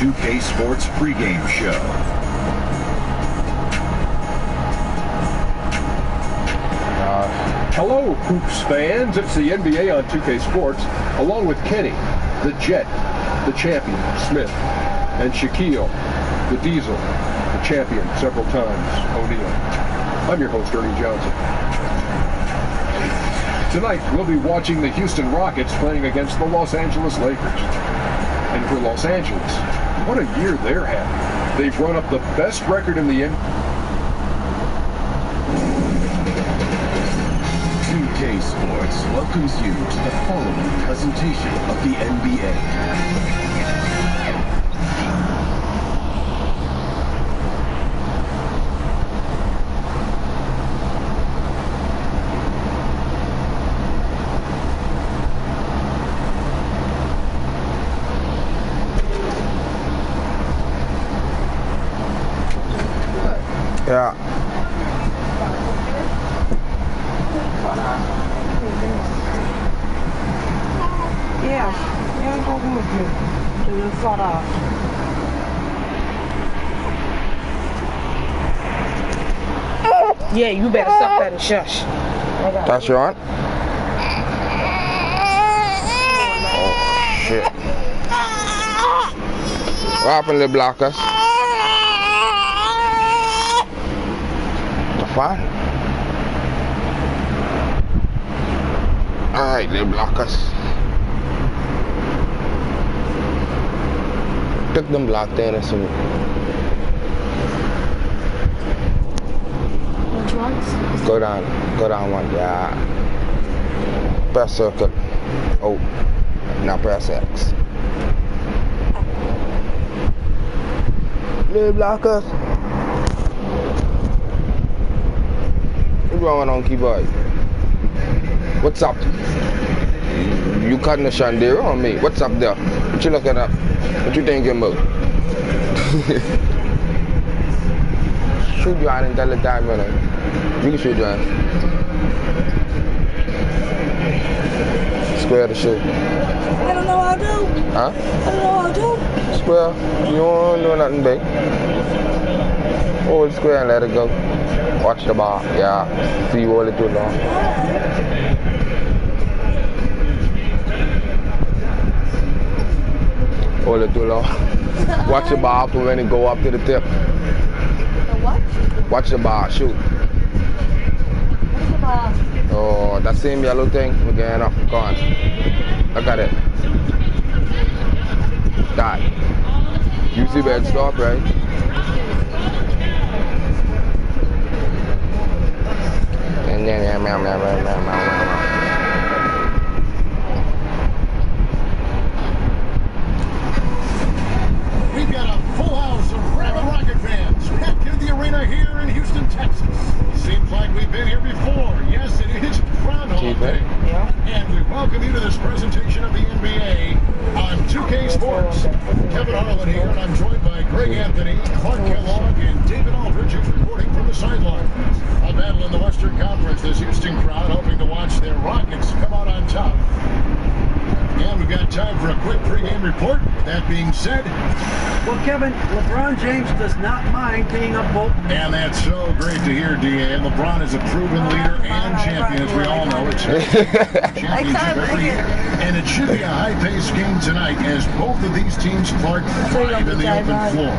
2K Sports pregame show. Hello, Hoops fans. It's the NBA on 2K Sports, along with Kenny, the Jet, the champion, Smith, and Shaquille, the Diesel, the champion several times, O'Neal. I'm your host, Ernie Johnson. Tonight, we'll be watching the Houston Rockets playing against the Los Angeles Lakers. And for Los Angeles, what a year they're having. They've run up the best record in the NBA. 2K Sports welcomes you to the following presentation of the NBA. Yeah. Yeah, go with me to the photo. Yeah, you better stop that and shush. That's your aunt? Oh, shit. What happened, little blockers? Fine. Alright, little blockers. Pick them block there and some. Which ones? Go down one, yeah. Press circle. Oh, now press X. Little blockers. What's going on, keyboard? What's up? You cutting the chandelier on me? What's up there? What you looking at? What you thinking about? Shoot you out and tell the time, man. You can shoot you out. Square the shit. I don't know how to do. Huh? I don't know how to do. Square. You don't do nothing big. Hold square and let it go. Watch the bar. Yeah. See you hold it too long. Hold it too long. Watch the bar for when it go up to the tip. The what? Watch the bar. Shoot. What's the bar? Oh, that same yellow thing. We're getting up. Go on. Look at it. That. You see where it stop, right? And then we've got a full house of rabid Rocket fans packed into the arena here in Houston, Texas. Seems like we've been here before. Yes, it is Groundhog Day. Yeah. And we welcome you to this presentation of the NBA on 2K Sports. Kevin Harlan here, and I'm joined by Greg Anthony, Clark Kellogg, and David Aldridge, who's reporting from the sideline. A battle in the Western Conference, this Houston crowd hoping to watch their Rockets come out on top. And we've got time for a quick pregame report. With that being said, well, Kevin, LeBron James does not mind being a vote. And that's so great to hear, D.A. And LeBron is a proven leader and champion, as we all know. It's a championship every year. And it should be a high-paced game tonight, as both of these teams, Clark, thrive in the open floor.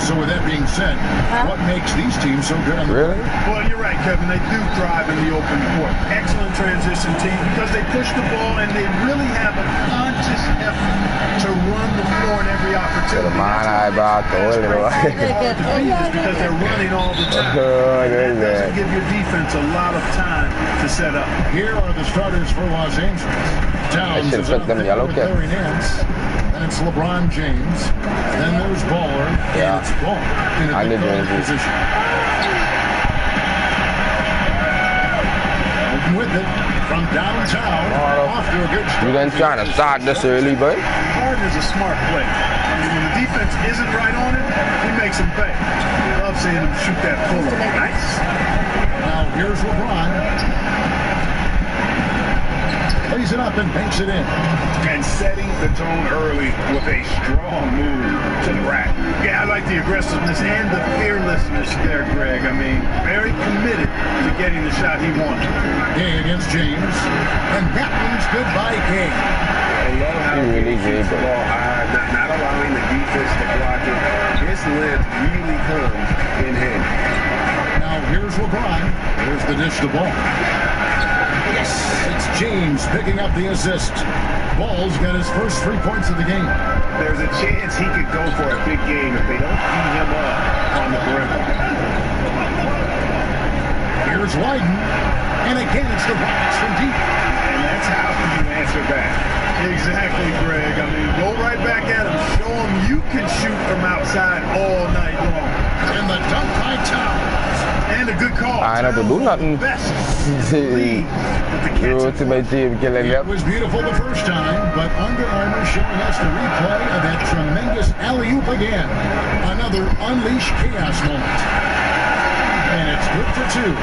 So with that being said, what makes these teams so good on the Really? Well, you're right, Kevin. They do thrive in the open court. Excellent transition team because they push the ball and they really have a conscious effort to run the floor in every opportunity. Because they're running all the time. That doesn't give your defense a lot of time to set up. Here are the starters for Los Angeles. Towns is up there with Larry Nance. And it's LeBron James. Then there's Baller. And it's Ball in a good position. Open with it from downtown. Off to a good start. You didn't try to start this early, but Harden is a smart player. When the defense isn't right on him, he makes them pay. I love seeing him shoot that pull-up. Nice. Now here's LeBron. lays it up and banks it in. And setting the tone early with a strong move to the rack. Yeah, I like the aggressiveness and the fearlessness there, Greg. I mean, very committed to getting the shot he wanted. Gay against James. And that one's good by Gay. I love how he keeps the ball high, not allowing the defense to block it. His length really comes in handy. Now here's LeBron. Here's the dish to ball. Yes, it's James picking up the assist. Ball's got his first 3 points of the game. There's a chance he could go for a big game if they don't beat him up on the perimeter. Here's Wyden. And again, it's the Rockets from deep. And that's how you answer back. Exactly, Greg. I mean, go right back at him. Show him you can shoot from outside all night long. And the dunk by Towns. And a good call. I don't have to do nothing. It was beautiful the first time, but Under Armour showing us the replay of that tremendous alley-oop again. Another Unleash Chaos moment. And it's good for 2.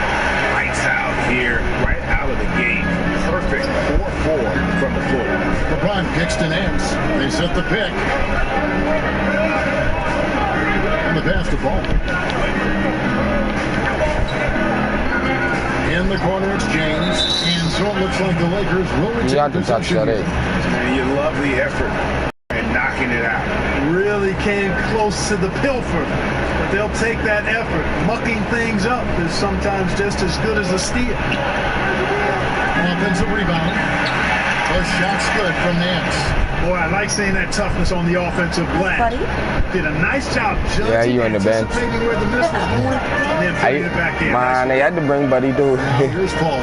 Lights out here, right out of the gate. Perfect 4-4 from the floor. LeBron kicks to Nance. They set the pick. And the basketball. In the corner, it's James. And so it looks like the Lakers will retain possession. Man, you love the effort and knocking it out. Really came close to the pilfer. But they'll take that effort. Mucking things up is sometimes just as good as a steal. Offensive rebound. The shot's good from Nance. Boy, I like seeing that toughness on the offensive glass. Buddy? Did a nice job judging, Yeah, you on the bench. anticipating where the miss was going, and then putting it back in. Man, they had to bring Buddy too. Now here's Paul.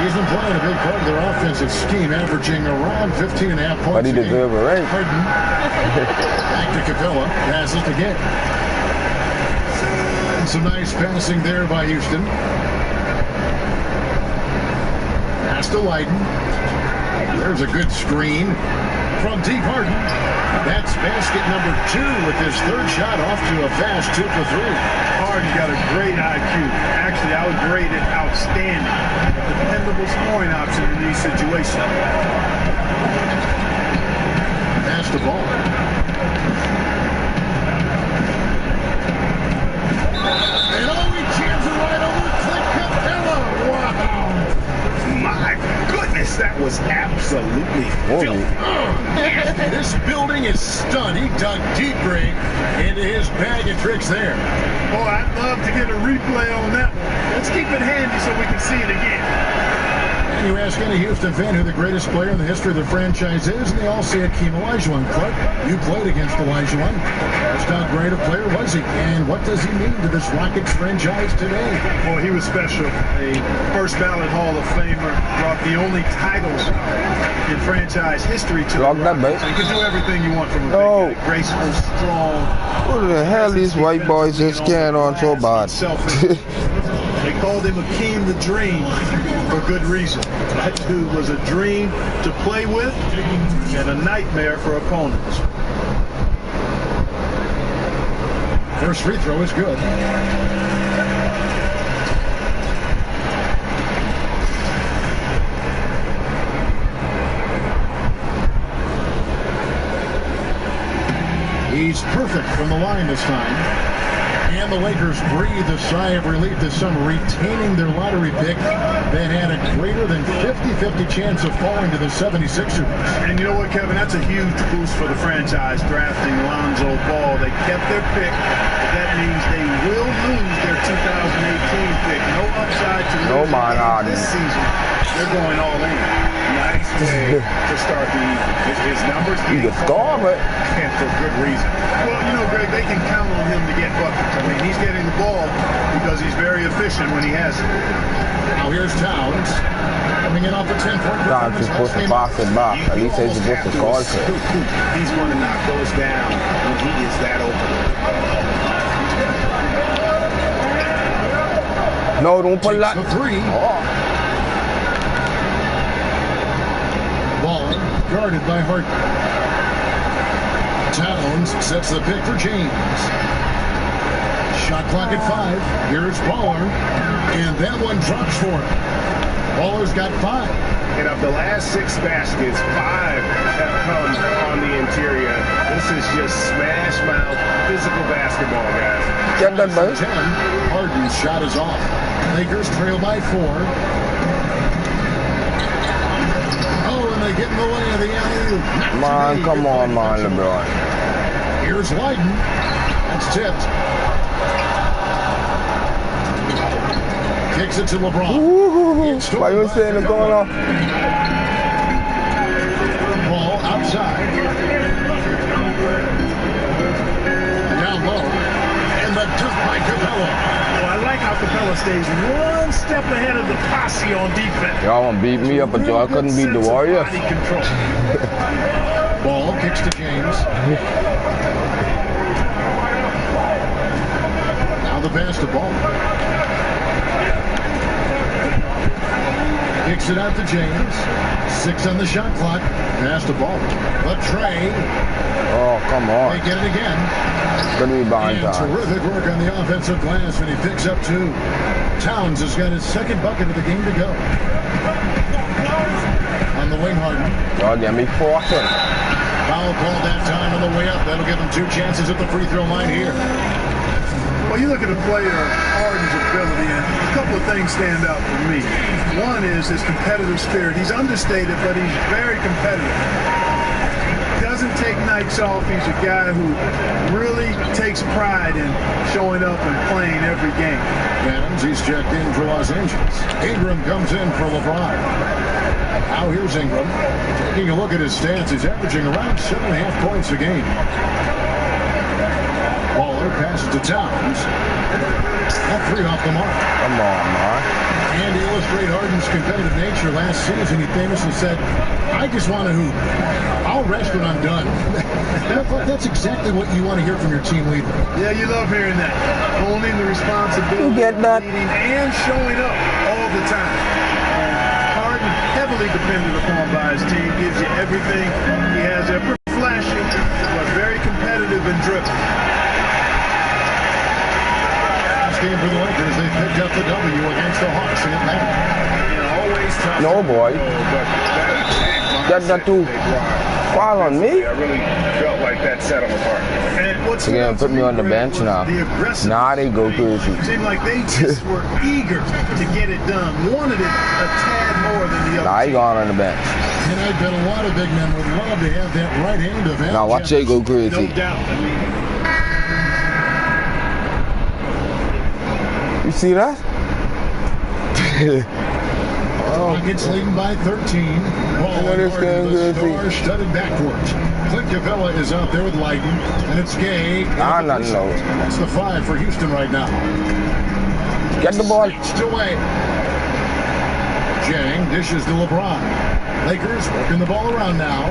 He's been playing a big part of their offensive scheme, averaging around 15.5 points. Buddy deserve it, right? Harden. Back to Capella. Passes again. And some nice passing there by Houston. Pass to Wyden. There's a good screen from deep Harden. That's basket number 2 with his third shot off to a fast 2 for 3. Harden got a great IQ. Actually, I would grade it outstanding. A dependable scoring option in these situations. Pass the ball. And he jams it right over Clint Capella. Wow. My goodness, that was absolutely filthy. This building is stunned. He dug deep, Greg, into his bag of tricks there. Boy, I'd love to get a replay on that one. Let's keep it handy so we can see it again. And you ask any Houston fan who the greatest player in the history of the franchise is, and they all say Hakeem Olajuwon. Clark, you played against Olajuwon. Just how great a player was he? And what does he mean to this Rockets franchise today? Boy, he was special. A first ballot Hall of Famer. Brought the only titles in franchise history to the Rockets. You can do everything you want from a big guy. Graceful, strong. What the hell these white boys just carrying on so bad? They called him Hakeem the Dream for good reason. That dude was a dream to play with and a nightmare for opponents. First free throw is good. He's perfect from the line this time. And the Lakers breathe a sigh of relief this summer, retaining their lottery pick that had a greater than 50-50 chance of falling to the 76ers. And you know what, Kevin? That's a huge boost for the franchise, drafting Lonzo Ball. They kept their pick, but that means they will lose their 2018 pick. No upside to lose this season. They're going all in. Nice way to start the evening. His numbers You can score, but and for good reason. Well, you know, Greg, they can count on him to get buckets. I mean, he's getting the ball because he's very efficient when he has it. Now here's Towns coming in off a 10-point Towns is supposed to box and box. At least he's supposed to score. He's going to knock those down when he is that open. No, don't put that. The 3. Ball guarded by Harden. Towns sets the pick for James. Shot clock at 5. Here's Baller. And that one drops for him. Baller's got 5. And of the last 6 baskets, 5 have come on the interior. This is just smash mouth physical basketball, guys. Get that, buddy. 10. Harden's shot is off. Lakers trail by 4. Oh, and they get in the way of the alley-oop. Man, come on, man, LeBron. Here's Leiden. That's tipped. Kicks it to LeBron. Why you saying it's going on? Ball outside. Down low. And the dunk by Capella. Oh, I like how Capella stays 1 step ahead of the posse on defense. Y'all want to beat me up, but y'all couldn't beat the Warriors. Body control. Ball kicks to James. Now the pass to Ball. Kicks it out to James. 6 on the shot clock. Pass to Ball. But Trey. Oh, come on. They get it again. Good rebound And time. terrific work on the offensive glass, and he picks up 2. Towns has got his 2nd bucket of the game to go. On the wing, Harden. Y'all get me forcing. Foul called that time on the way up. That'll give him 2 chances at the free throw line here. Well, you look at a player of Harden's ability, and a couple of things stand out for me. One is his competitive spirit. He's understated, but he's very competitive. Doesn't take nights off. He's a guy who really takes pride in showing up and playing every game. Adams, he's checked in for Los Angeles. Ingram comes in for LeBron. Now here's Ingram. Taking a look at his stats, he's averaging around 7.5 points a game. Baller passes to Towns. That 3 off the mark. Come on, man. And to illustrate Harden's competitive nature, last season he famously said, I just want to hoop. I'll rest when I'm done. That's exactly what you want to hear from your team leader. Yeah, you love hearing that. Owning the responsibility, You get that? leading, and showing up all the time. Harden, heavily dependent upon by his team, gives you everything. He has every flashy, but very competitive and driven. Game for the Lakers, they picked up the W against the Hawks in Atlanta. Always tough. No, boy. Get that 2. Foul on me? I really felt like that set them apart. And what's They're gonna put me on the bench now. The aggressive. Nah, they go crazy. Seemed like they just were eager to get it done, wanted it a tad more than the other. Nah, he gone on the bench. And I bet a lot of big men would love to have that right hand of Al Now watch they go No crazy. doubt. I mean, You see that? Rockets leading by 13. Ball know this game the good, see. star-studded backcourt. Clint Capella is out there with Leiden, and it's Gay. Nah, nothing low. That's the 5 for Houston right now. Get the ball. Snatched away. Jang dishes to LeBron. Lakers working the ball around now.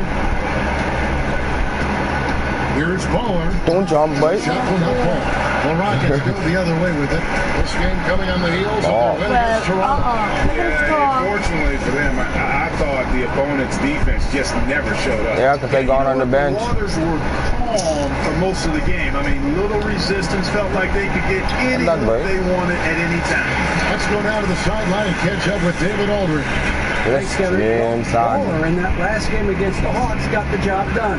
Here's Baller. Don't jump, boy. Shot will not fall. The Rockets go the other way with it. This game coming on the heels of their win against Toronto. Fortunately for them, I thought the opponent's defense just never showed up. Yeah, because they gone on the bench. The Waters were calm for most of the game. I mean, little resistance, felt like they could get any Not look bad. they wanted at any time. Let's go down to the sideline and catch up with David Aldridge. This game, Baller son. in that last game against the Hawks got the job done.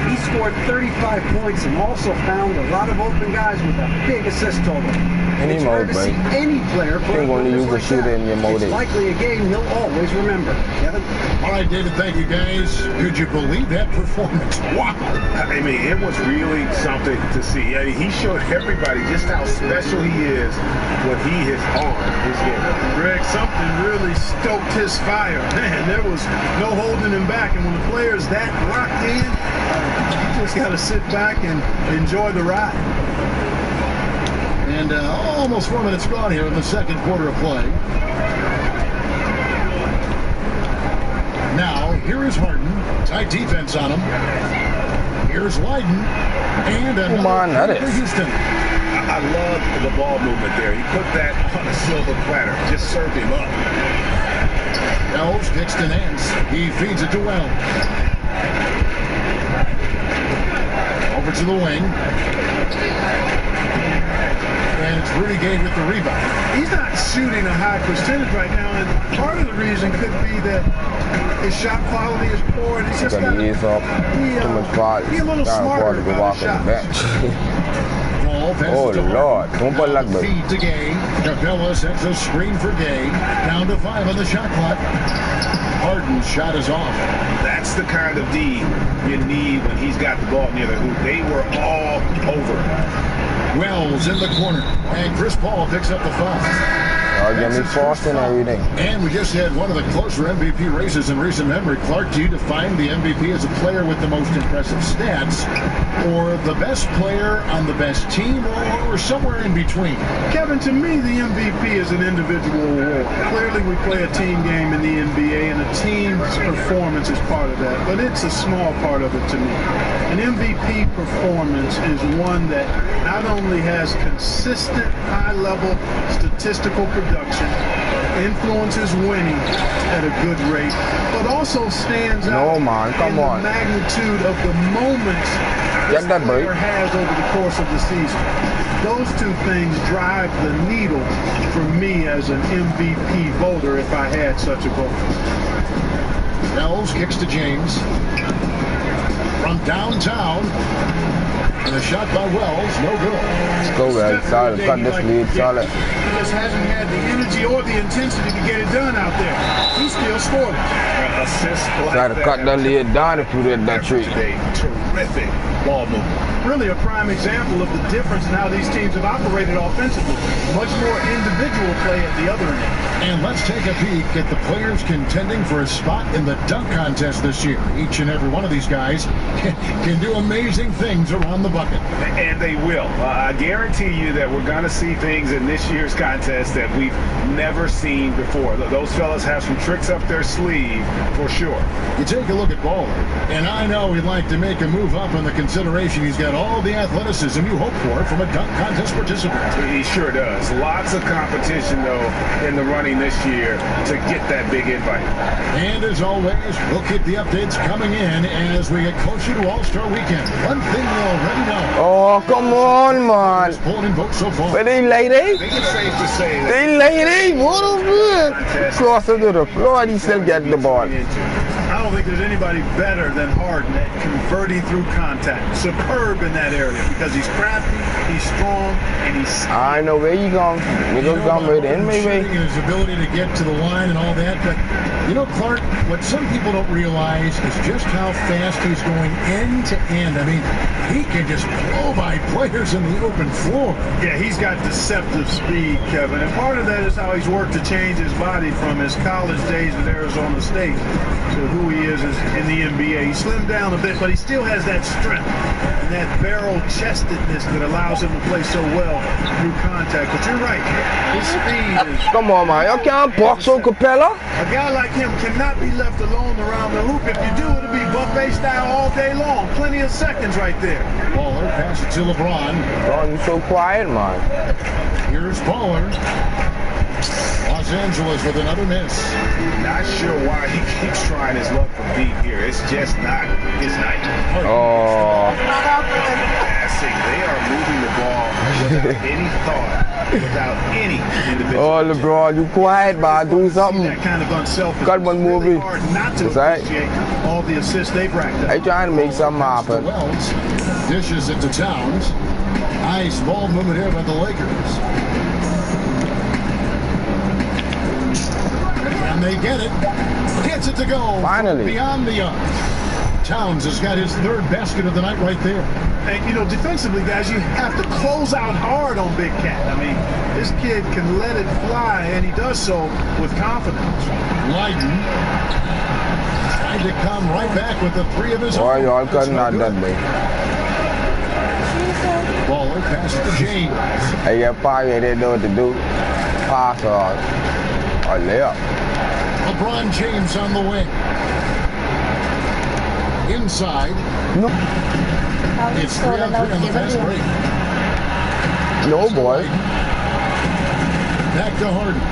He scored 35 points and also found a lot of open guys with a big assist total. Any It's rare mode, to see boy. any player put Ain't up gonna numbers use a like shooter that. in your mode. It's likely a game he'll always remember. Kevin? All right, David, thank you, guys. Could you believe that performance? Wow. I mean, it was really something to see. I mean, he showed everybody just how special he is when he is on his game. Greg, something really stoked his fire. Man, there was no holding him back. And when the player's that locked in, you just got to sit back and enjoy the ride. And almost 4 minutes gone here in the second quarter of play. Now, here is Harden. Tight defense on him. Here's Leiden. And another Come on, that for is. Houston. I love the ball movement there. He put that on a silver platter. Just served him up. Elves kicks to Nance. He feeds it to Wells. Over to the wing. And it's Rudy Gay with the rebound. He's not shooting a high percentage right now, and part of the reason could be that his shot quality is poor, and he's just got to be a little smarter about his shots. Oh Lord, don't put like that. Feed to Gay. Capella sets a screen for Gay. Down to 5 on the shot clock. Harden's shot is off. That's the kind of D you need when he's got the ball near the hoop. They were all over him. Wells in the corner, and Chris Paul picks up the foul. Get me fast and everything. And we just had one of the closer MVP races in recent memory. Clark, do you define the MVP as a player with the most impressive stats, or the best player on the best team, or somewhere in between? Kevin, to me, the MVP is an individual award. Clearly, we play a team game in the NBA, and a team's performance is part of that, but it's a small part of it to me. An MVP performance is one that not only has consistent, high-level statistical production, influences winning at a good rate, but also stands out in the magnitude of the moments this player has over the course of the season. Those two things drive the needle for me as an MVP voter if I had such a vote. Wells kicks to James. From downtown. And a shot by Wells, no good. Let's go, guys. Solid. Cut this lead, solid. He just hasn't had the energy or the intensity to get it done out there. He still scored it. Assist try to cut that lead down if you did that trick. Terrific ball movement. Really a prime example of the difference in how these teams have operated offensively. Much more individual play at the other end. And let's take a peek at the players contending for a spot in the dunk contest this year. Each and every one of these guys can do amazing things around the bucket. And they will. I guarantee you that we're going to see things in this year's contest that we've never seen before. Those fellas have some tricks up their sleeve for sure. You take a look at Baller, and I know he'd like to make a move up in the consideration. He's got all the athleticism you hope for from a dunk contest participant. He sure does. Lots of competition, though, in the running this year to get that big invite. And as always, we'll keep the updates coming in as we get closer to All-Star Weekend. One thing we already know. Oh, come on, man. So far. But they lady. I think it's safe to say that they lady. What a good. Closer to the floor, and he still gets the ball. I don't think there's anybody better than Harden at converting through contact. Superb in that area because he's crafty, he's strong, and he's... I know where you going. We're going to right in, maybe. His ability to get to the line and all that. But, you know, Clark, what some people don't realize is just how fast he's going end to end. I mean, he can just blow by players in the open floor. Yeah, he's got deceptive speed, Kevin. And part of that is how he's worked to change his body from his college days at Arizona State to who he is in the NBA. He slimmed down a bit, but he still has that strength and that barrel-chestedness that allows him to play so well through contact. But you're right, his speed is... Come on, man. You can't box on Capella. A guy like him cannot be left alone around the hoop. If you do, it'll be buffet style all day long. Plenty of seconds right there. Baller passes to LeBron. LeBron, you're so quiet, man. Here's Baller. Los Angeles with another miss. Not sure why he keeps trying his luck from deep here. It's just not his night. Oh. Passing. They are moving the ball without any thought, without any individual. Oh, LeBron, you quiet, man. Do something. That kind of unselfish. Got one movie. Really hard not to appreciate all the assists they've racked up. They trying to make something happen. Wells dishes it to Towns. Nice ball movement here by the Lakers. And they get it. Gets it to go. Finally. Beyond the arc. Towns has got his third basket of the night right there. And, you know, defensively, guys, you have to close out hard on Big Cat. I mean, this kid can let it fly, and he does so with confidence. Leiden tried to come right back with the three of his own. Boy, y'all couldn't have done me. Baller passes to James. Hey, that fire, they didn't know what to do. Pass or layup. LeBron James on the wing. Inside. No. It's 3 on 3 on the fast break. No, boy. Back to Harden.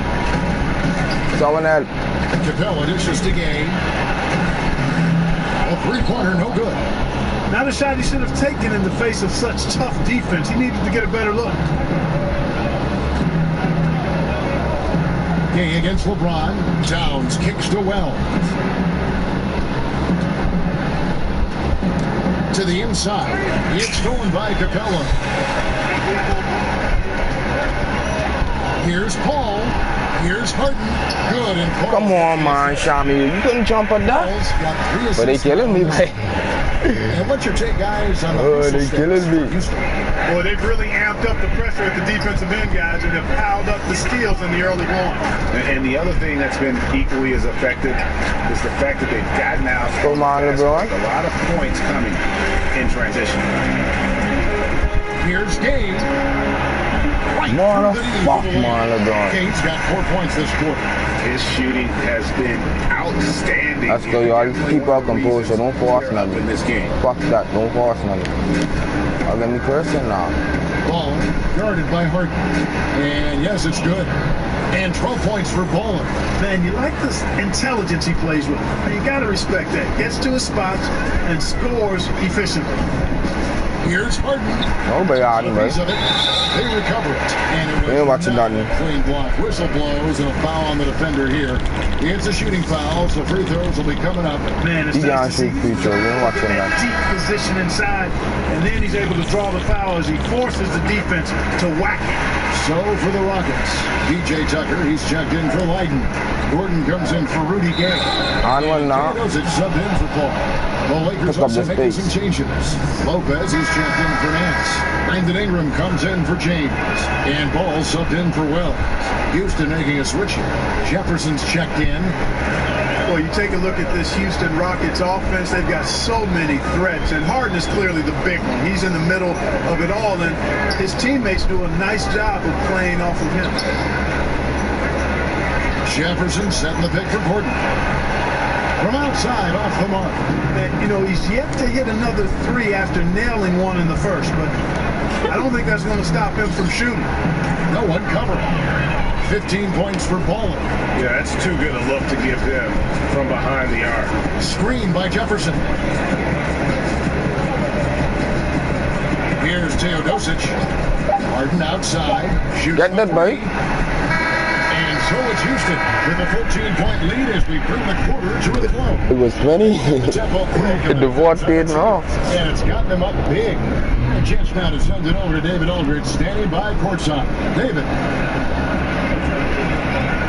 Someone else. Capella dishes to Gay. A three-pointer, no good. Not a shot he should have taken in the face of such tough defense. He needed to get a better look. Gay against LeBron. Towns kicks to Wells. To the inside. It's stolen by Capella. Here's Paul. Here's Harden. Good and Paul. Come on, man, Shami. You couldn't jump at that. But they killing me, man. And what's your take, guys, on the they killing me. Boy, they've really amped up the pressure at the defensive end, guys, and have piled up the steals in the early going. And the other thing that's been equally as effective is the fact that they've gotten out. Come on, LeBron. A lot of points coming in transition. Here's Gay. Motherfuck, man, LeBron. Gay's got 4 points this quarter. His shooting has been outstanding. That's good, y'all. Just keep our composure. Don't force nothing. In this game. Fuck that. Don't force nothing. I'll get me cursing now. Ball guarded by Harden. And yes, it's good. And 12 points for Bowler. Man, you like this intelligence he plays with. And you got to respect that. Gets to his spots and scores efficiently. Here's Harden. Nobody hiding, man. They recover it. And it We ain't watching nothing. Clean block. Whistle blows and a foul on the defender here. It's a shooting foul, so free throws will be coming up. Man, it's He nice got to see shoot free throws. We ain't watching that that. deep position inside, and then he's able to draw the foul as he forces the defense to whack it. So for the Rockets, DJ Tucker, he's checked in for Leiden. Gordon comes in for Rudy Gay. On one now. It's subbed in for Paul. The Lakers Pick up also the making space. some changes. Lopez, he's checked in for Nance. Brandon Ingram comes in for James. And Ball subbed in for Wells. Houston making a switch here. Jefferson's checked in. Well, you take a look at this Houston Rockets offense, they've got so many threats, and Harden is clearly the big one. He's in the middle of it all, and his teammates do a nice job of playing off of him. Jefferson setting the pick for Gordon. From outside, off the mark. And, you know, he's yet to hit another three after nailing one in the first, but I don't think that's going to stop him from shooting. No one covering. 15 points for Bowler. Yeah, that's too good a look to give them from behind the arc. Screen by Jefferson. Here's Teodosic. Harden outside. Shoots. Get that, boy. And so it's Houston with a 14-point lead as we bring the quarter to the close. It was 20. The vote paid off. And it's got them up big. A chance now to send it over to David Aldridge, standing by courtside. David.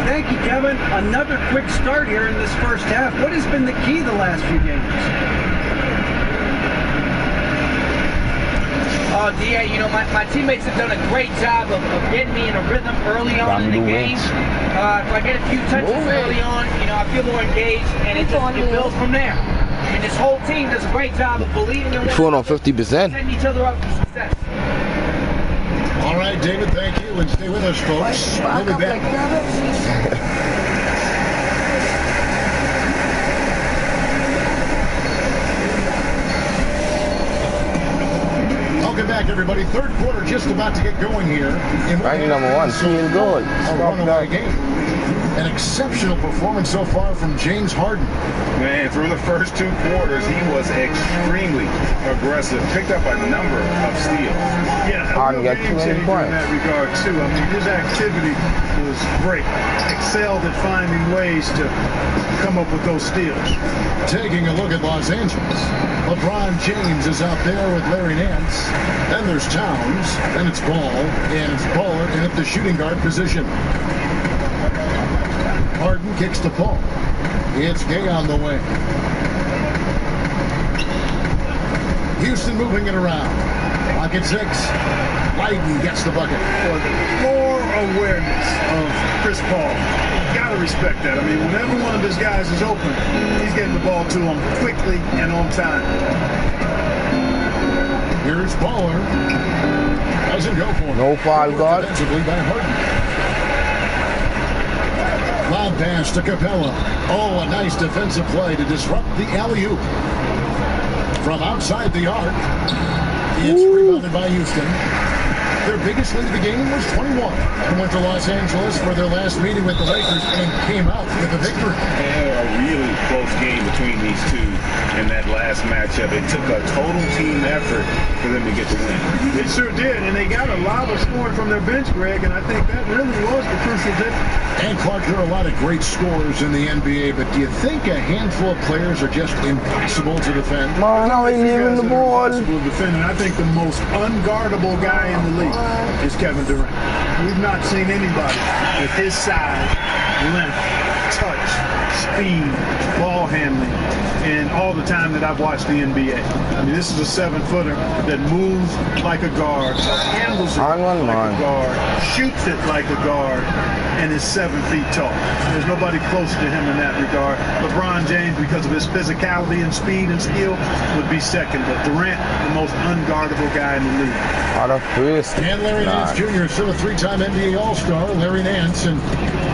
Thank you, Kevin. Another quick start here in this first half. What has been the key the last few games? Oh, DA, you know, my teammates have done a great job of getting me in a rhythm early on in the game. If I get a few touches early on, you know, I feel more engaged, and it builds from there. I mean, this whole team does a great job of believing in one another, on 50%. setting each other up for success. All right, David, thank you, and stay with us, folks. We'll be back. Welcome back, everybody. Third quarter just about to get going here. Ranking number 1, field goal. A runaway game. An exceptional performance so far from James Harden. Man, through the first 2 quarters, he was extremely aggressive. Picked up a number of steals. Yeah, Harden got too many points. in that regard, too. I mean, his activity was great. Excelled at finding ways to come up with those steals. Taking a look at Los Angeles. LeBron James is out there with Larry Nance. Then there's Towns. Then it's Ball. And it's Bowler in at the shooting guard position. Harden kicks the ball. It's Gay on the way. Houston moving it around. Clock at 6. Leiden gets the bucket. More awareness of Chris Paul. Gotta respect that. I mean, whenever one of his guys is open, he's getting the ball to him quickly and on time. Here's Bowler. Doesn't go for it. No foul, God. Defensively by Harden. Lob pass to Capella. Oh, a nice defensive play to disrupt the alley-oop. From outside the arc, it's rebounded by Houston. Their biggest lead of the game was 21. They went to Los Angeles for their last meeting with the Lakers and came out with a victory. A really close game between these two. in that last matchup. It took a total team effort for them to get the win. It sure did, and they got a lot of scoring from their bench, Greg, and I think that really was the crucial difference. And Clark, there are a lot of great scorers in the NBA, but do you think a handful of players are just impossible to defend? Man, how he leaving the ball? Impossible to defend, and I think the most unguardable guy in the league is Kevin Durant. We've not seen anybody with his size, length, touch, speed, ball handling, and all the time that I've watched the NBA. I mean, this is a 7-footer that moves like a guard, handles it like a guard, shoots it like a guard, and is 7 feet tall. There's nobody close to him in that regard. LeBron James, because of his physicality and speed and skill, would be second, but Durant, the most unguardable guy in the league. And Larry Nance Jr. is still a 3-time NBA All-Star, Larry Nance, and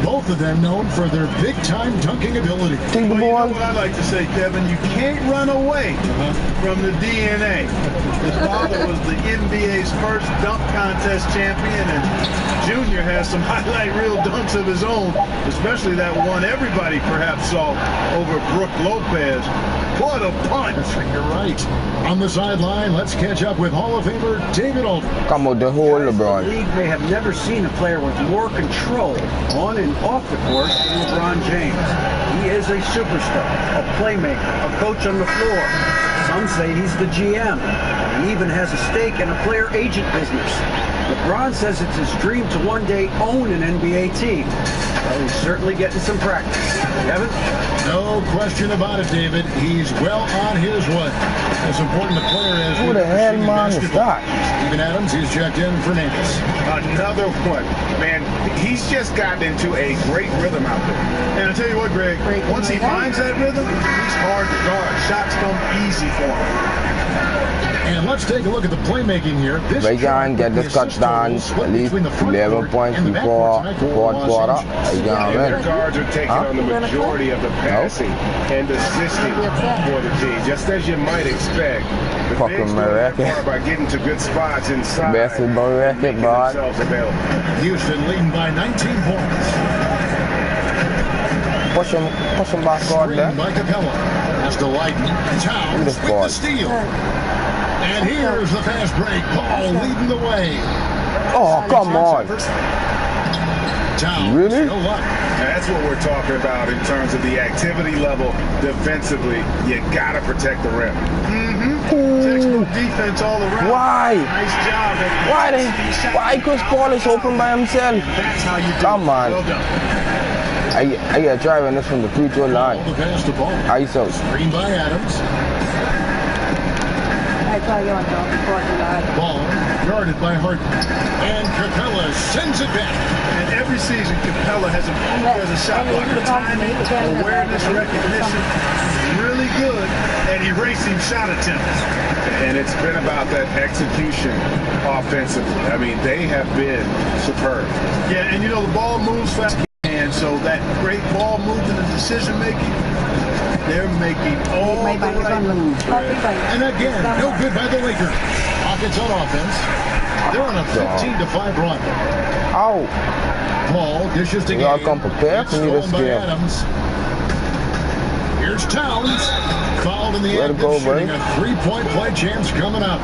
both of them known for their big-time dunking ability. Well, you know what I like to say, Kevin? You can't run away from the DNA. His father was the NBA's first dunk contest champion, and Junior has some highlight reel dunks of his own, especially that one everybody perhaps saw over Brooke Lopez. What a punch! You're right. On the sideline, let's catch up with Hall of Famer David Aldridge. Come with the whole LeBron. The league may have never seen a player with more control on and off the court than LeBron James. He is a superstar, a playmaker, a coach on the floor. Some say he's the GM. He even has a stake in a player agent business. LeBron says it's his dream to one day own an NBA team. Well, he's certainly getting some practice. Kevin? No question about it, David. He's well on his way. As important a player as who the hell, man, is that? Steven Adams, he's checked in for Nance. Another one. Man, he's just gotten into a great rhythm out there. And I tell you what, Greg, once he finds that rhythm, he's hard to guard. Shots come easy for him. And let's take a look at the playmaking here. Bayern get this touchdown, at least 11 points before fourth quarter. Their guards are taking on the majority of the passing and assisting for the team, just as you might expect. The bigs go by getting to good spots inside and making themselves available. Houston leading by 19 points. Push him back guard there. By Capella. Has to lighten. Towns with the steal. And here's the fast break. Paul leading the way. Oh, come on. Towns really? That's what we're talking about in terms of the activity level defensively. You got to protect the rim. Textbook defense all around. Why? Nice job. Why Chris Paul is open by himself? That's how you do Come on. Well done. I got driving this from the free throw line. ISO. Screen by Adams. Ball guarded by Harden. And Capella sends it back. And every season, Capella has improved as a shot blocker. Timing, awareness, recognition, really good at erasing shot attempts. And it's been about that execution offensively. I mean, they have been superb. Yeah, and you know, the ball moves fast. And so that great ball movement and decision making, they're making all the right moves. And again, no good by the Lakers. Rockets on offense. They're on a 15-5 run. Ow. Paul dishes to Y'all come prepared for me this game. Adams. Here's Towns. Fouled in the act of shooting. A 3-point play chance coming up.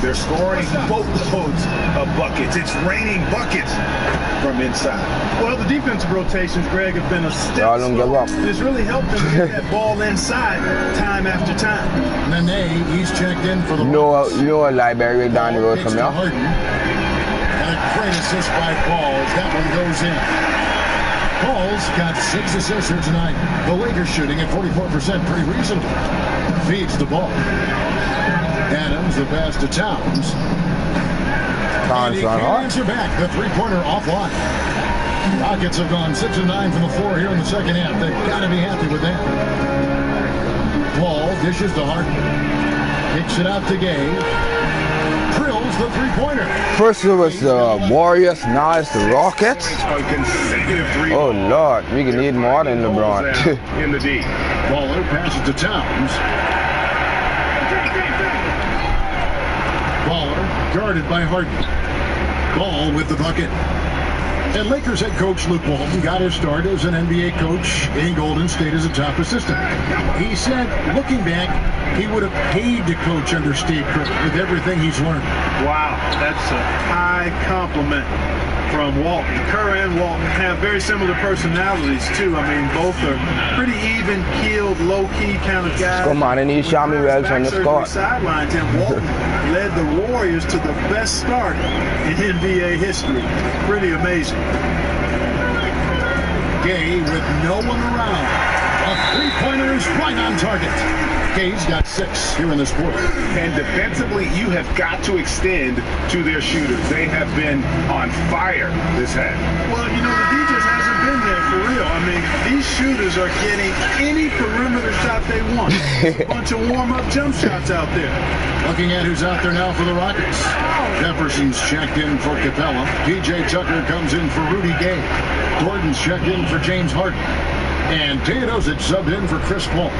They're scoring boatloads of buckets. It's raining buckets from inside. Well, the defensive rotations, Greg, have been a step slow. It's really helped them get that ball inside time after time. Nene, he's checked in for the You know a library down the road from now. And a great assist by Paul as that one goes in. Paul's got 6 assists here tonight. The Lakers shooting at 44%, pretty reasonable. Feeds the ball. Adams, the pass to Towns. And he can't answer back. The three-pointer offline. Rockets have gone 6 of 9 from the floor here in the second half. They've got to be happy with that. Paul dishes to Harden. Kicks it out to Gay. Drills the three-pointer. First it was the Warriors, now it's the Rockets. Oh Lord, we can need more than LeBron. In the D. Baller passes to Towns. Baller guarded by Harden. Ball with the bucket. And Lakers head coach Luke Walton got his start as an NBA coach in Golden State as a top assistant. He said, looking back, he would have paid to coach under Steve Kerr with everything he's learned. Wow, that's a high compliment from Walton. Kerr and Walton have very similar personalities, too. I mean, both are pretty even-keeled, low-key kind of guys. Come on, and he shot me well on the score. Sidelines, and Walton led the Warriors to the best start in NBA history. Pretty amazing. Gay with no one around. A three-pointer is right on target. Gay's got 6 here in this quarter. And defensively, you have got to extend to their shooters. They have been on fire this half. Well, you know, the D just hasn't been there for real. I mean, these shooters are getting any perimeter shot they want. A bunch of warm-up jump shots out there. Looking at who's out there now for the Rockets. Jefferson's checked in for Capella. P.J. Tucker comes in for Rudy Gay. Gordon's checked in for James Harden. And Teodosic subbed in for Chris Paul.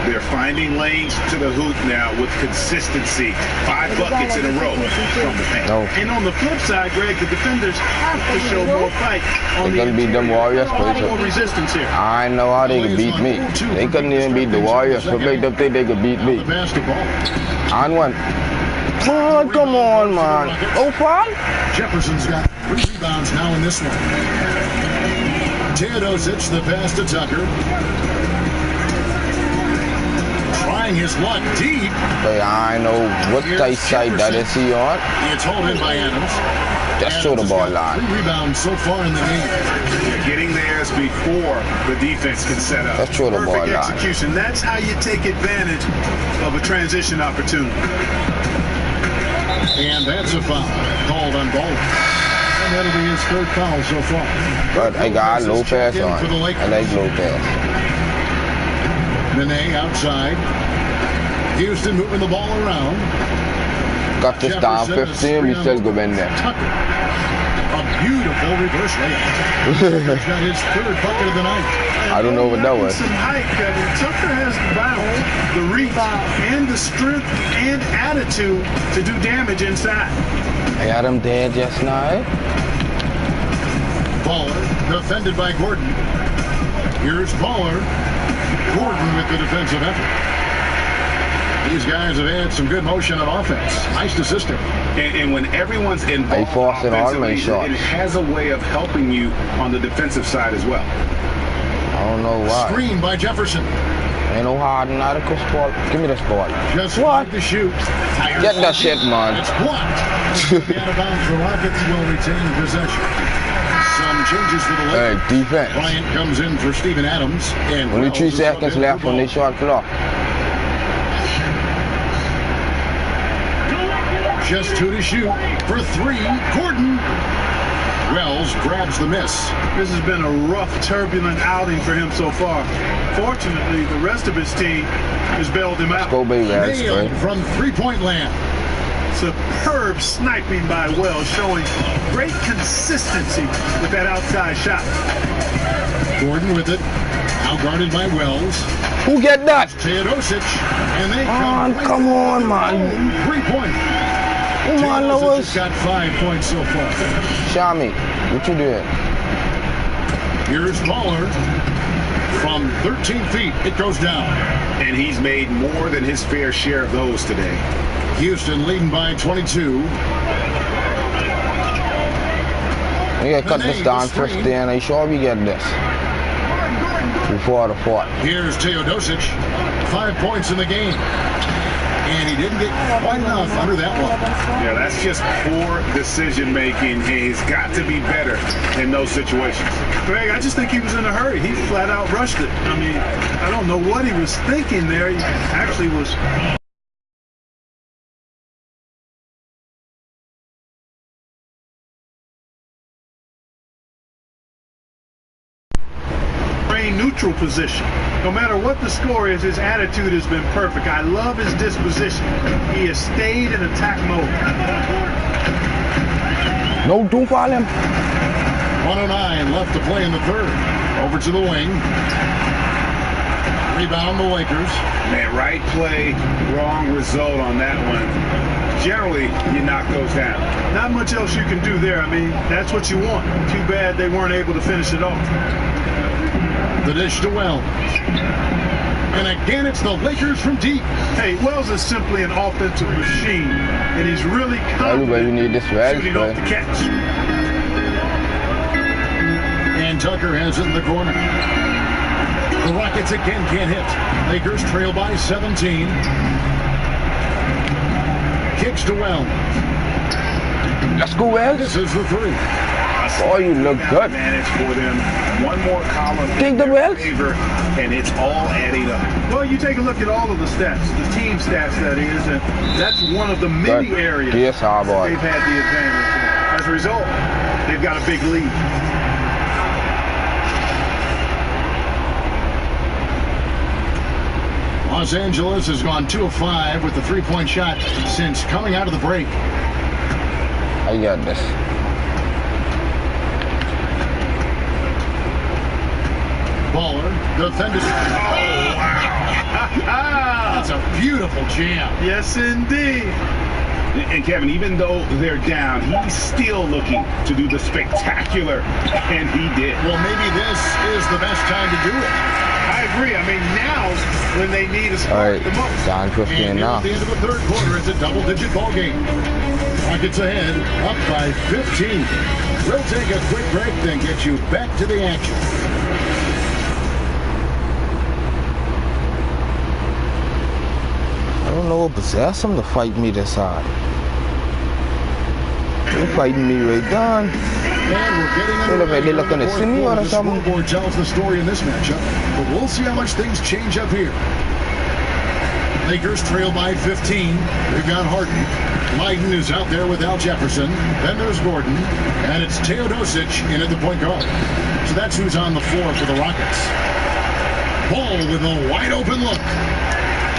They're finding lanes to the hoop now with consistency. 5 buckets in a row from the paint. No. And on the flip side, Greg, the defenders have to show more fight. They couldn't beat them Warriors. More resistance here. I know how they could beat me. They couldn't even beat the Warriors. So they don't think they could beat me. On one. Oh, come on, man. Oh, foul? Jefferson's got 3 rebounds now in this one. Teodosic, the pass to Tucker. Trying his luck deep. But I know what tight side that is he on. It's hauled in by Adams. Just show the ball line. 3 rebounds so far in the game. They're getting theirs before the defense can set up. Just show the ball line. Execution. That's how you take advantage of a transition opportunity. And that's a foul called on Baldwin. And that'll be his 3rd foul so far. But I got Lopez on. I like Lopez. Nene outside. Houston moving the ball around. Got this down 15, we still go in there. Tucker. A beautiful reverse layup. He's got his 3rd bucket of the night. I don't know what that was. Some height, Kevin. Tucker has the bounce, the reach, and the strength and attitude to do damage inside. I got him dead just now. Baller defended by Gordon. Here's Baller. Gordon with the defensive effort. These guys have had some good motion on offense. Nice to system. And when everyone's involved offensively, it has a way of helping you on the defensive side as well. I don't know why. Screen by Jefferson. Ain't no hard in that ball. Give me this ball. Just what? To shoot. Get that shit, man. It's blocked. Out of bounds. The Rockets will retain possession. Some changes for the Lakers. Hey, defense. Bryant comes in for Steven Adams. And only 3 seconds left on the shot clock. Just 2 to shoot for 3. Gordon. Wells grabs the miss. This has been a rough, turbulent outing for him so far. Fortunately, the rest of his team has bailed him out. Go, baby. Nailed from 3-point land. Superb sniping by Wells, showing great consistency with that outside shot. Gordon with it. Now guarded by Wells. Who get that? Teodosic. And they come on, man. 3-point. Come on, Lewis. Got 5 points so far. Shami, what you doing? Here's Baller. From 13 feet, it goes down. And he's made more than his fair share of those today. Houston leading by 22. We gotta cut this down first day, and I sure we get this. Before the 4th. Here's Teodosic. 5 points in the game. And he didn't get quite enough under that one. Yeah, that's just poor decision making. He's got to be better in those situations. Greg, I just think he was in a hurry. He flat out rushed it. I mean, I don't know what he was thinking there. He actually was neutral position. No matter what the score is, his attitude has been perfect. I love his disposition. He has stayed in attack mode. No, don't foul him. 109 left to play in the 3rd. Over to the wing. Rebound the Lakers. Man, right play, wrong result on that one. Generally, you knock those down. Not much else you can do there. I mean, that's what you want. Too bad they weren't able to finish it off. The dish to Wells. And again, it's the Lakers from deep. Hey, Wells is simply an offensive machine, and he's really confident shooting off the catch. And Tucker has it in the corner. The Rockets again can't hit. Lakers trail by 17. Kicks to Wells. Let's go, Wells. This is the three. Oh, you look good. Manage for them. One more column. Take the Wells. And it's all adding up. Well, you take a look at all of the stats, the team stats, that is, and that's one of the many areas yes, boy. they've had the advantage. As a result, they've got a big lead. Los Angeles has gone 2 of 5 with the three-point shot since coming out of the break. I got this. Baller defended. Oh, wow. That's a beautiful jam. Yes, indeed. And Kevin, even though they're down, he's still looking to do the spectacular, and he did. Well, maybe this is the best time to do it. I agree. I mean, now's when they need a spark the most. Down 15 now. At the end of the third quarter, it's a double-digit ball game. Rockets ahead, up by 15. We'll take a quick break, then get you back to the action. I don't know what possessed them to fight me this hard. They're fighting me right down. And we're getting They look like they're looking to see me or the something. scoreboard tells the story in this matchup, but we'll see how much things change up here. Lakers trail by 15. They've got Harden. Leiden is out there with Al Jefferson. Then there's Gordon. And it's Teodosic in at the point guard. So that's who's on the floor for the Rockets. Ball with a wide open look.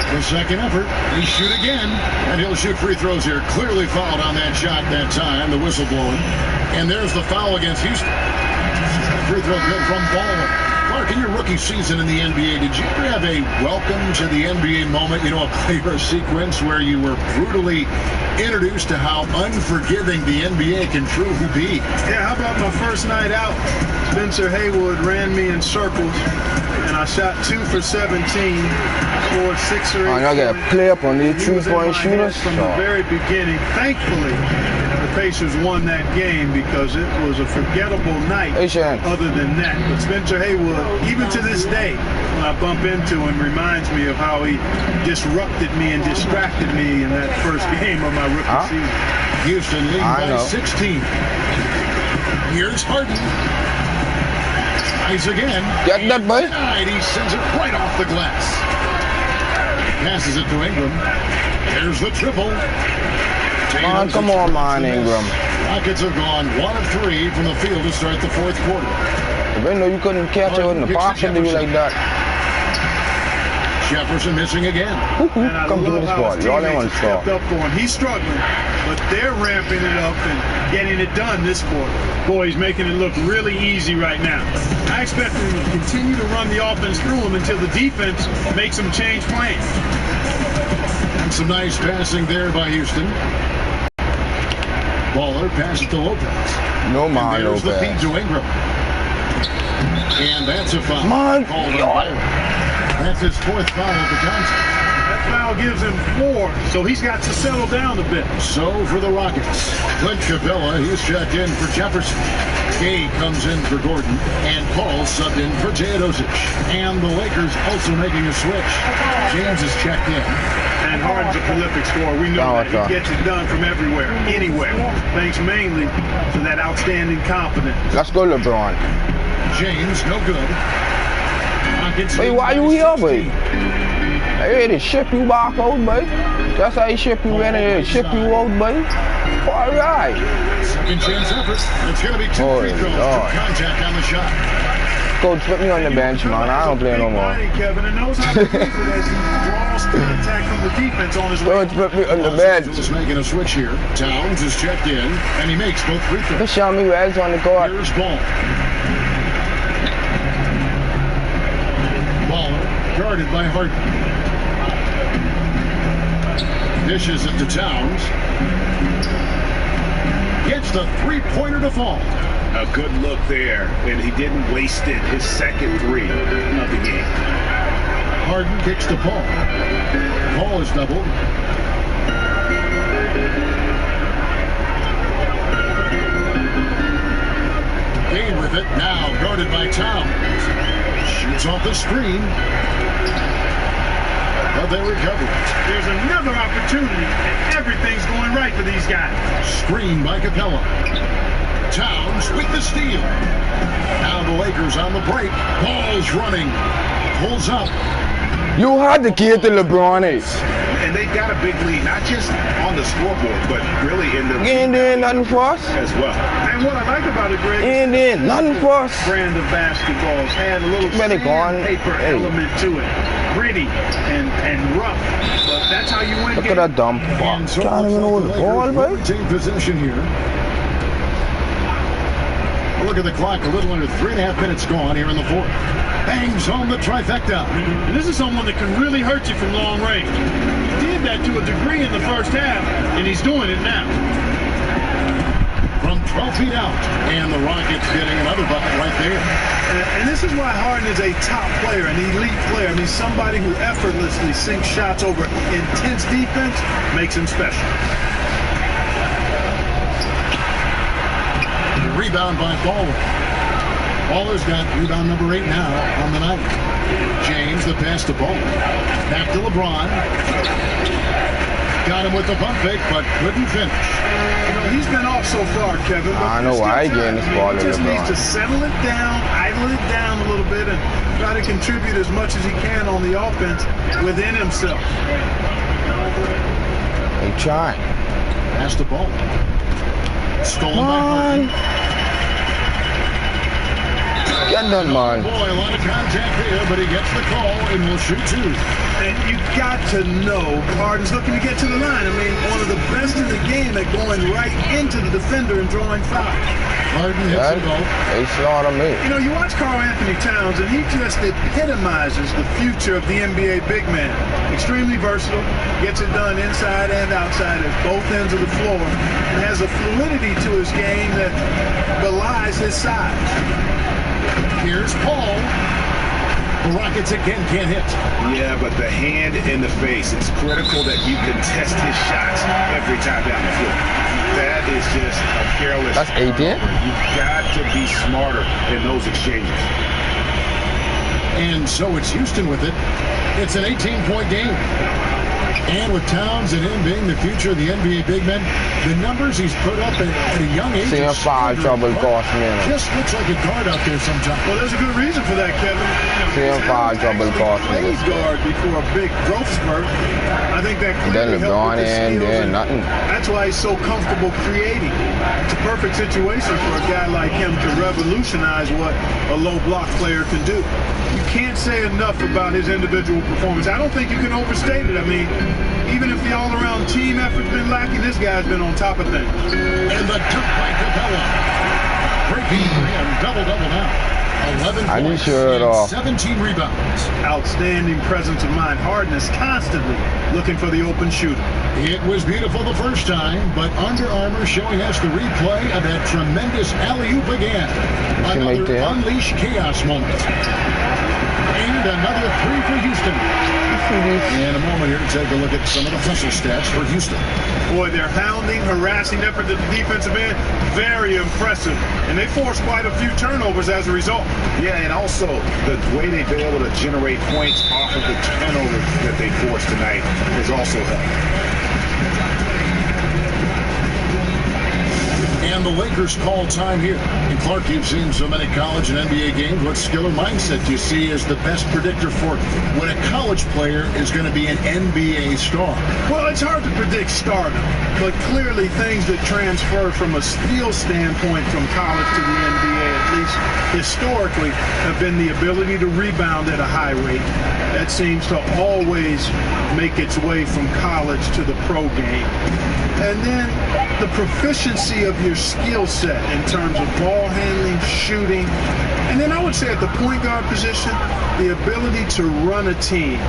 The second effort, they shoot again, and he'll shoot free throws here. Clearly fouled on that shot that time, the whistle blowing. And there's the foul against Houston. Free throw good from Baller. Clark, in your rookie season in the NBA, did you ever have a welcome to the NBA moment, you know, a player sequence where you were brutally introduced to how unforgiving the NBA can truly be? Yeah, how about my first night out? Spencer Haywood ran me in circles, and I shot 2 for 17, scored 6 or 8. I got to play up on these 3-point shooters. From the very beginning. Thankfully, the Pacers won that game because it was a forgettable night other than that. But Spencer Haywood, even to this day, when I bump into him, reminds me of how he disrupted me and distracted me in that first game of my rookie season. Houston leading by 16. Here's Harden. Nice again. Get that, boy. He sends it right off the glass. Passes it to Ingram. There's the triple. Come on, man, Ingram. Rockets have gone 1 of 3 from the field to start the fourth quarter. If I know you couldn't catch it in the pocket to you like that. Jefferson missing again. Come to this ball. Y'all ain't want to score. Up for him. He's struggling, but they're ramping it up and getting it done this quarter. Boy, he's making it look really easy right now. I expect them to continue to run the offense through him until the defense makes them change plans. And some nice passing there by Houston. Baller passes to Lopez. No, man, Lopez. There's the feed to Ingram. And that's a foul. That's his 4th foul of the contest. That foul gives him 4, so he's got to settle down a bit. So for the Rockets, Clint Capella, he's checked in for Jefferson. Gay comes in for Gordon, and Paul subbed in for Teodosic. And the Lakers also making a switch. James is checked in. And Harden's a prolific scorer. We know that. He gets it done from everywhere, anywhere. Thanks mainly to that outstanding confidence. Let's go, LeBron. James, no good. Hey, why you here, boy? Hey, they ship you back out, boy. That's how they ship you in and ship you out, boy. All right. Second chance effort. It's going to be 2 free throws for contact on the shot. Coach, put me on the bench, man. I don't play no more. Kevin, and knows how to use it as he draws contact from the defense on his way. Coach, put me on the bench. Just making a switch here. Towns is checked in, and he makes both free throws. Just show me where it's on the court. Here's Ball. guarded by Harden. Dishes it to Towns. Gets the three-pointer to fall. A good look there, and he didn't waste it. His second three of the game. Harden kicks to Paul. Paul is doubled. Kane with it, now guarded by Towns. Shoots off the screen. But they recover. There's another opportunity, and everything's going right for these guys. Screen by Capella. Towns with the steal. Now the Lakers on the break. Ball's running. Pulls up. You had the key to LeBron is. And they've got a big lead, not just on the scoreboard, but really in the... You ain't doing nothing for us. As well. And what I like about it, Greg, You ain't doing nothing for us. brand of basketballs had a little sandpaper element to it. Gritty and rough. But that's how you win Look games. at that dumb fuck. Can't even hold the ball, baby. Team possession here. Look at the clock, a little under 3.5 minutes gone here in the fourth. Bangs home the trifecta. And this is someone that can really hurt you from long range. He did that to a degree in the first half, and he's doing it now. From 12 feet out, and the Rockets getting another bucket right there. And this is why Harden is a top player, an elite player. I mean, somebody who effortlessly sinks shots over intense defense makes him special. Rebound by Baller. Baller's got rebound number 8 now on the night. James, the pass to Baller. Back to LeBron. Got him with the pump fake, but couldn't finish. You know, he's been off so far, Kevin. I know why he getting this ball to He just LeBron. needs to settle it down, idle it down a little bit, and try to contribute as much as he can on the offense within himself. He trying. Pass the ball. Stolen by Harden. Get done, man. Boy, a lot of contact there, but he gets the call and will shoot 2. And you got to know Harden's looking to get to the line. I mean, one of the best in the game at going right into the defender and drawing fouls. Harden hits it all. They slaughter me. You know, you watch Karl Anthony Towns, and he just epitomizes the future of the NBA big man. Extremely versatile, gets it done inside and outside at both ends of the floor, and has a fluidity to his game that belies his size. Here's Paul. The Rockets again can't hit. Yeah, but the hand in the face, it's critical that you can test his shots every time down the floor. That is just a careless... That's 18? You've got to be smarter in those exchanges. And so it's Houston with it. It's an 18-point game. And with Towns and him being the future of the NBA big men, the numbers he's put up at a young age... Seeing foul trouble cost me. Just looks like a guard out there sometimes. Well, there's a good reason for that, Kevin. Seeing foul trouble cost me. Plays guard before a big growth spurt. I think that clearly helped with the steals, and nothing. that's why he's so comfortable creating. It's a perfect situation for a guy like him to revolutionize what a low block player can do. You can't say enough about his individual performance. I don't think you can overstate it. I mean, even if the all-around team effort's been lacking, this guy's been on top of things. And the dunk by Capella. Breaking him, double-double now. 11 points and 17 rebounds. Outstanding presence of mind. Harden is constantly looking for the open shooter. It was beautiful the first time, but Under Armour showing us the replay of that tremendous alley-oop again. Another unleash chaos moment. And another 3 for Houston. In a moment here to take a look at some of the official stats for Houston. Boy, their hounding, harassing effort at the defensive end, very impressive. And they forced quite a few turnovers as a result. Yeah, and also the way they've been able to generate points off of the turnovers that they forced tonight has also helped. And the Lakers call time here. And Clark, you've seen so many college and NBA games. What skill or mindset do you see as the best predictor for when a college player is going to be an NBA star? Well, it's hard to predict stardom, but clearly things that transfer from a skill standpoint from college to the NBA at at least historically, have been the ability to rebound at a high rate. That seems to always make its way from college to the pro game. And then the proficiency of your skill set in terms of ball handling, shooting, and then I would say at the point guard position, the ability to run a team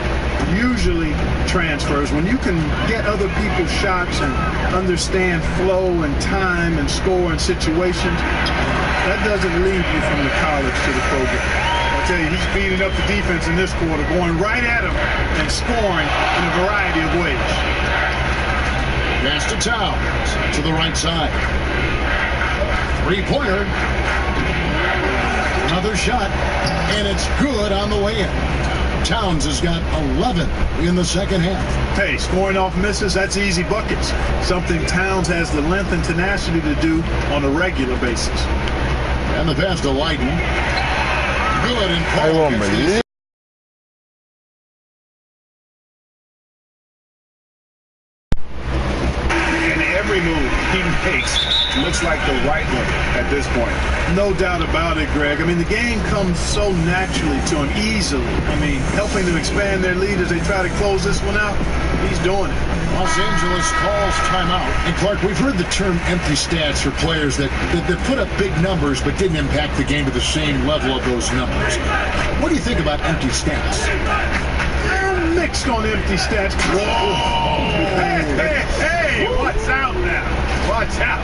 usually transfers. When you can get other people's shots and understand flow and time and score and situations, that doesn't lead you from the college to the pro game. I'll tell you, he's beating up the defense in this quarter, going right at him and scoring in a variety of ways. Pass to Towns to the right side. Three-pointer. Another shot, and it's good on the way in. Towns has got 11 in the second half. Hey, scoring off misses, that's easy buckets. Something Towns has the length and tenacity to do on a regular basis. And the pass to Leiden. Good, and Paul I won't believe it. Every move he makes looks like the right one at this point. No doubt about it, Greg. I mean, the game comes so naturally to him, easily. I mean, helping them expand their lead as they try to close this one out, he's doing it. Los Angeles calls timeout. And Clark, we've heard the term empty stats for players that put up big numbers but didn't impact the game to the same level of those numbers. What do you think about empty stats? I'm mixed on empty stats. Whoa! Hey, watch out now. Watch out.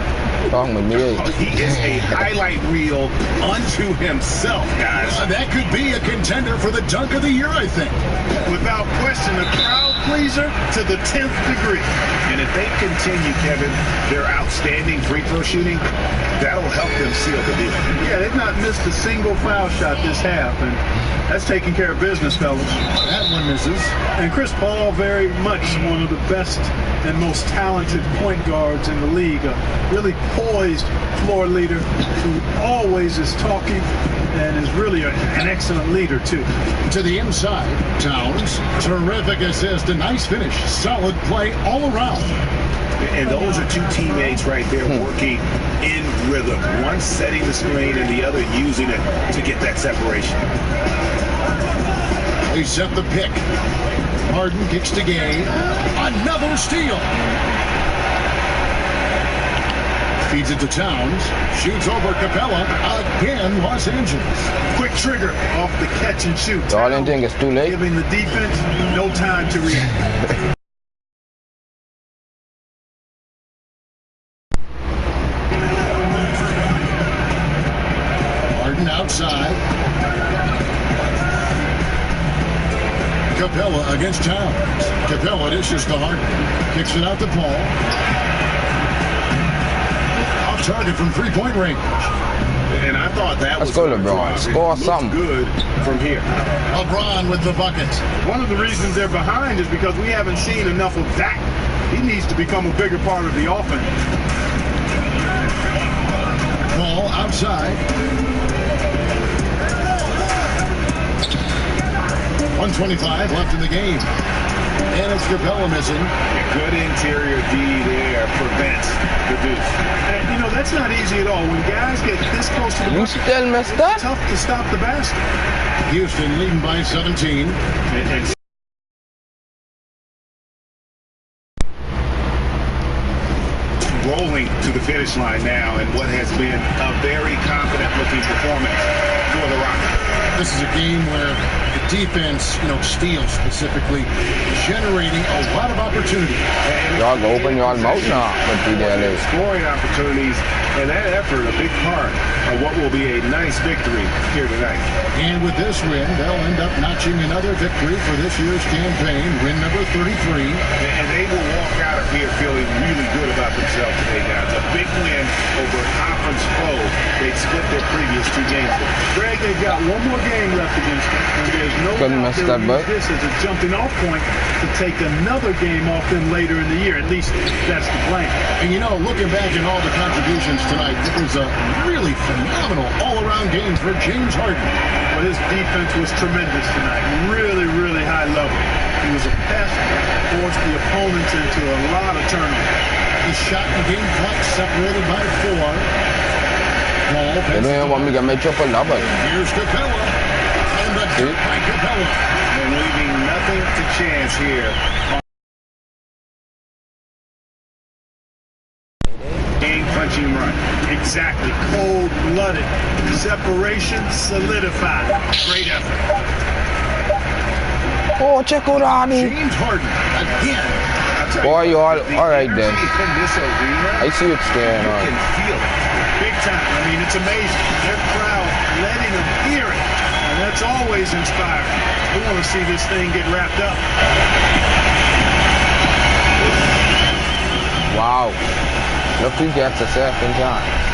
He is a highlight reel unto himself, guys. That could be a contender for the dunk of the year, I think. Without question, a crowd pleaser to the 10th degree. And if they continue, Kevin, their outstanding free throw shooting, that'll help them seal the deal. Yeah, they've not missed a single foul shot this half, and that's taking care of business, fellas. That one misses. And Chris Paul, very much one of the best and most talented point guards in the league. A really poised floor leader who always is talking and is really an excellent leader, too. To the inside, Towns. Terrific assist. A nice finish. Solid play all around. And those are two teammates right there working in rhythm. One setting the screen and the other using it to get that separation. They set the pick. Harden kicks to Gay. Another steal. Feeds it to Towns. Shoots over Capella. Again, Los Angeles. Quick trigger off the catch and shoot. So I didn't think it's too late. Giving the defense no time to react. Harden outside. Capella against Towns. Capella dishes to Harden. Kicks it out to Paul. Off target from three-point range. And I thought that Let's go, LeBron. Score something. Good from here. LeBron with the bucket. One of the reasons they're behind is because we haven't seen enough of that. He needs to become a bigger part of the offense. Paul outside. 1:25 left in the game. And it's Capella missing. Good interior D there prevents the deuce. And, you know, that's not easy at all. When guys get this close to the You still messed up? it's tough to stop the basket. Houston leading by 17. And rolling to the finish line now in what has been a very confident-looking performance for the Rockets. This is a game where the defense, steals specifically, generating a lot of opportunity. Y'all go open your mouth now. Scoring opportunities, and that effort a big part of what will be a nice victory here tonight. And with this win, they'll end up notching another victory for this year's campaign, win number 33. And they will walk out of here feeling really good about themselves today, guys. A big win over a conference foe they'd split their previous two games with. Greg, they've got one more game left against them, and there's no doubt they'll use this as a jumping off point to take another game off them later in the year. At least that's the plan. And looking back at all the contributions tonight, it was a really phenomenal all-around game for James Harden. Well, his defense was tremendous tonight. Really, really high level. He was a pest, forced the opponents into a lot of turnovers. The shot and game clock separated by 4. They don't even want me to get my triple double. Here's Capella. And the See? by Capella. And leaving nothing to chance here. Game-punching run. Exactly. Cold-blooded. Separation solidified. Great effort. Oh, check out Arnie. James Harden again. Boy, you all right then. In this arena, I see what's going you on. can feel it. Big time. I mean, it's amazing. Their crowd letting them hear it. And that's always inspiring. We want to see this thing get wrapped up. Wow. Look who gets a second chance.